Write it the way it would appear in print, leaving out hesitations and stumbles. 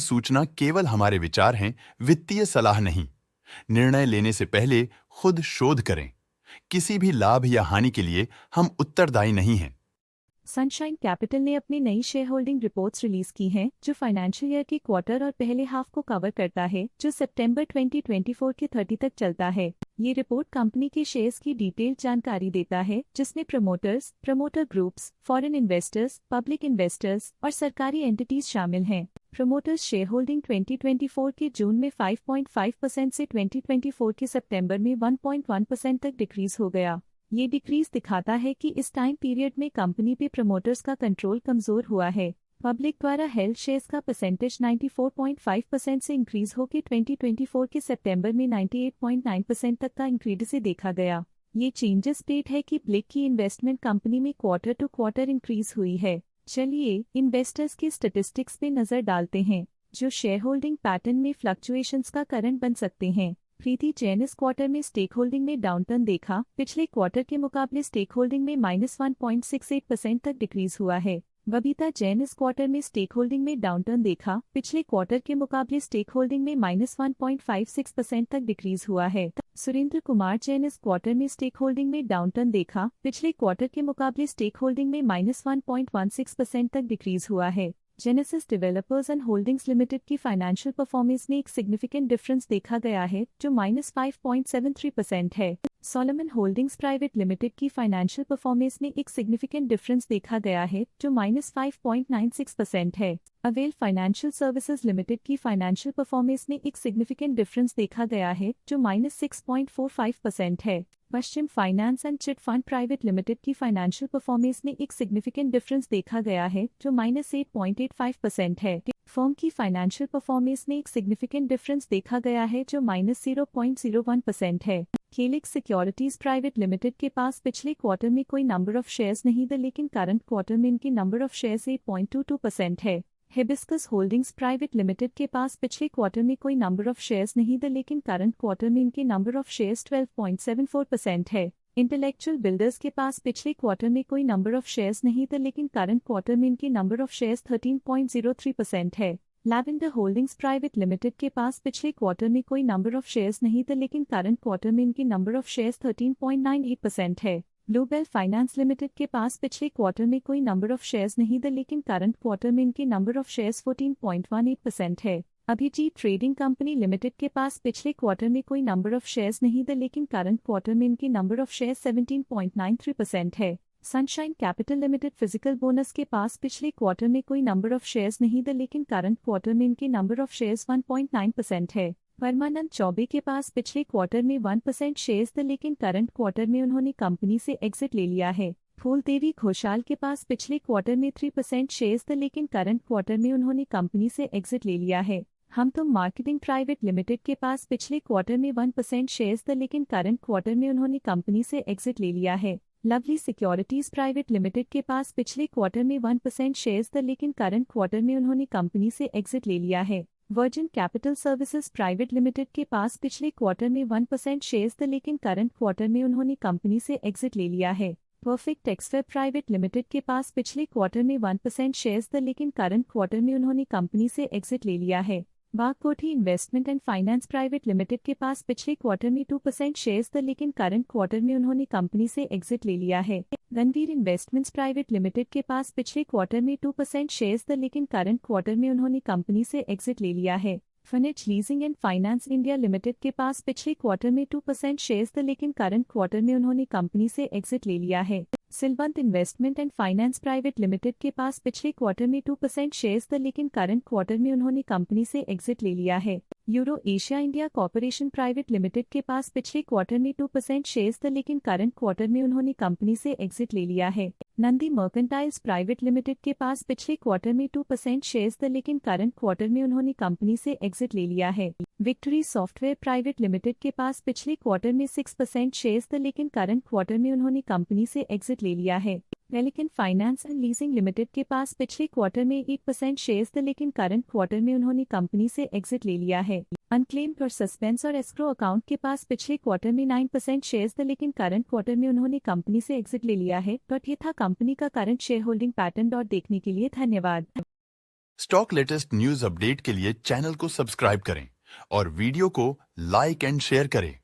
सूचना केवल हमारे विचार हैं, वित्तीय सलाह नहीं। निर्णय लेने से पहले खुद शोध करें। किसी भी लाभ या हानि के लिए हम उत्तरदायी नहीं हैं। सनशाइन कैपिटल ने अपनी नई शेयर होल्डिंग रिपोर्ट्स रिलीज की हैं, जो फाइनेंशियल ईयर के क्वार्टर और पहले हाफ को कवर करता है, जो सितंबर 2024 के 30 तक चलता है। ये रिपोर्ट कंपनी के शेयर्स की डिटेल्ड जानकारी देता है, जिसमें promoters, promoter groups, foreign investors, public investors और सरकारी एंटिटीज शामिल हैं। प्रमोटर्स शेयर होल्डिंग 2024 के जून में 5.5% से 2024 के सितंबर में 1.1% तक डिक्रीज हो गया। ये डिक्रीज दिखाता है कि इस टाइम पीरियड में कंपनी पे प्रमोटर्स का कंट्रोल कमजोर हुआ है। पब्लिक द्वारा हेल्ड शेयर्स का परसेंटेज 94.5% से इंक्रीज होकर 2024 के सितंबर में 98.9% तक का इंक्रीज से देखा गया। ये चेंजेस स्टेट है कि ब्लिक की इन्वेस्टमेंट कंपनी में क्वार्टर टू क्वार्टर इंक्रीज हुई है। चलिए इन्वेस्टर्स के स्टेटिस्टिक्स पे नजर डालते हैं, जो शेयर होल्डिंग पैटर्न में फ्लक्चुएशंस का कारण बन सकते हैं। प्रीति जैन इस क्वार्टर में स्टेक होल्डिंग में डाउनटर्न देखा। पिछले क्वार्टर के मुकाबले स्टेक होल्डिंग में -1.68% तक डिक्रीज हुआ है। बबीता जैन इस क्वार्टर में स्टेक होल्डिंग में डाउनटर्न देखा। पिछले क्वार्टर के मुकाबले स्टेक होल्डिंग में -1.56% तक डिक्रीज हुआ है। सुरेंद्र कुमार जैन इस क्वार्टर में स्टेक होल्डिंग में डाउनटर्न देखा। पिछले क्वार्टर के मुकाबले स्टेक होल्डिंग में -1.16% तक डिक्रीज हुआ है। Genesis developers and holdings limited की फाइनेंशियल परफॉर्मेंस में एक सिग्निफिकेंट डिफरेंस देखा गया है, जो -5.73% है। सोलोमन होल्डिंग्स प्राइवेट लिमिटेड की फाइनेंशियल परफॉर्मेंस में एक सिग्निफिकेंट डिफरेंस देखा गया है, जो -5.96% है। अवेल फाइनेंशियल सर्विसेज लिमिटेड की फाइनेंशियल परफॉर्मेंस में एक सिग्निफिकेंट डिफरेंस देखा गया है, जो -6.45% है। Paschim finance and chit fund private limited की फाइनेंशियल परफॉर्मेंस में एक सिग्निफिकेंट डिफरेंस देखा गया है, जो -8.85% है। फर्म की फाइनेंशियल परफॉर्मेंस में एक सिग्निफिकेंट डिफरेंस देखा गया है, जो -0.01% है। केलिक्स सिक्योरिटीज प्राइवेट लिमिटेड के पास पिछले क्वार्टर में कोई नंबर ऑफ शेयर्स नहीं थे, लेकिन करंट क्वार्टर में इनकी नंबर ऑफ शेयर्स 8.22% है। हिबिस्कस होल्डिंग्स प्राइवेट लिमिटेड के पास पिछले क्वार्टर में कोई नंबर ऑफ शेयर्स नहीं थे, लेकिन करंट क्वार्टर में इनकी नंबर ऑफ शेयर्स 12.74% है। इंटेलेक्चुअल बिल्डर्स के पास पिछले क्वार्टर में कोई नंबर ऑफ शेयर्स नहीं थे, लेकिन करंट क्वार्टर में इनकी नंबर ऑफ शेयर्स 13.03% है। लैवेंडर होल्डिंग्स प्राइवेट लिमिटेड के पास पिछले क्वार्टर में कोई नंबर ऑफ शेयर्स नहीं थे, लेकिन करंट क्वार्टर में इनकी नंबर ऑफ शेयर्स 13.98% है। ब्लूबेल फाइनेंस लिमिटेड के पास पिछले क्वार्टर में कोई नंबर ऑफ शेयर्स नहीं थे, लेकिन करंट क्वार्टर में इनकी नंबर ऑफ शेयर्स 14.18% है। अभिजीत ट्रेडिंग कंपनी लिमिटेड के पास पिछले क्वार्टर में कोई नंबर ऑफ शेयर्स नहीं थे, लेकिन करंट क्वार्टर में इनकी नंबर ऑफ शेयर्स 17.93% है। Sunshine capital limited physical bonus के पास पिछले क्वार्टर में कोई नंबर ऑफ शेयर्स नहीं थे, लेकिन करंट क्वार्टर में इनकी नंबर ऑफ शेयर्स 1.9% है। परमानंद चौबे के पास पिछले क्वार्टर में 1% शेयर्स थे, लेकिन करंट क्वार्टर में उन्होंने कंपनी से एग्जिट ले लिया है। फूलदेवी घोषाल के पास पिछले क्वार्टर में 3% शेयर्स थे, लेकिन करंट क्वार्टर में उन्होंने कंपनी से एग्जिट ले लिया है। हम तुम मार्केटिंग प्राइवेट लिमिटेड के पास पिछले क्वार्टर में 1% शेयर्स थे, लेकिन करंट क्वार्टर में उन्होंने कंपनी से एग्जिट ले लिया है। लवली सिक्योरिटीज प्राइवेट लिमिटेड के पास पिछले क्वार्टर में 1% शेयर्स थे, लेकिन करंट क्वार्टर में उन्होंने कंपनी से एग्जिट ले लिया है। Virgin capital services private limited के पास पिछले क्वार्टर में 1% शेयर्स थे, लेकिन करंट क्वार्टर में उन्होंने कंपनी से एग्जिट ले लिया है। परफेक्ट टेक्सवेब प्राइवेट लिमिटेड के पास पिछले क्वार्टर में 1% शेयर्स थे, लेकिन करंट क्वार्टर में उन्होंने कंपनी से एग्जिट ले लिया है। Bagkothi investment and finance private limited के पास पिछले क्वार्टर में 2% शेयर्स थे, लेकिन करंट क्वार्टर में उन्होंने कंपनी से एग्जिट ले लिया है। रणवीर इन्वेस्टमेंट्स प्राइवेट लिमिटेड के पास पिछले क्वार्टर में 2% शेयर्स थे, लेकिन करंट क्वार्टर में उन्होंने कंपनी से एग्जिट ले लिया है। फनेज leasing and finance India limited के पास पिछले क्वार्टर में 2% शेयर्स थे, लेकिन करंट क्वार्टर में उन्होंने कंपनी से एग्जिट ले लिया है। Silvant investment and finance private limited के पास पिछले क्वार्टर में 2% शेयर्स थे, लेकिन करंट क्वार्टर में उन्होंने कंपनी से एग्जिट ले लिया है। Euro Asia India corporation private limited के पास पिछले क्वार्टर में 2% शेयर्स थे, लेकिन करंट क्वार्टर में उन्होंने कंपनी से एग्जिट ले लिया है। नंदी मर्केंटाइल्स प्राइवेट लिमिटेड के पास पिछले क्वार्टर में 2% शेयर्स थे, लेकिन करंट क्वार्टर में उन्होंने कंपनी से एग्जिट ले लिया है। विक्ट्री सॉफ्टवेयर प्राइवेट लिमिटेड के पास पिछले क्वार्टर में 6% शेयर्स थे, लेकिन करंट क्वार्टर में उन्होंने कंपनी से एग्जिट ले लिया है। Pelican Finance and Leasing Limited के पास पिछले क्वार्टर में 8% शेयर्स थे, लेकिन करंट क्वार्टर में उन्होंने कंपनी से एग्जिट ले लिया है। अनक्लेम्ड और सस्पेंस और एस्क्रो अकाउंट के पास पिछले क्वार्टर में 9% शेयर्स थे, लेकिन करंट क्वार्टर में उन्होंने कंपनी से एग्जिट ले लिया है। ये था कंपनी का करंट शेयर होल्डिंग पैटर्न। देखने के लिए धन्यवाद। स्टॉक लेटेस्ट न्यूज अपडेट के लिए चैनल को सब्सक्राइब करें और वीडियो को लाइक एंड शेयर करें।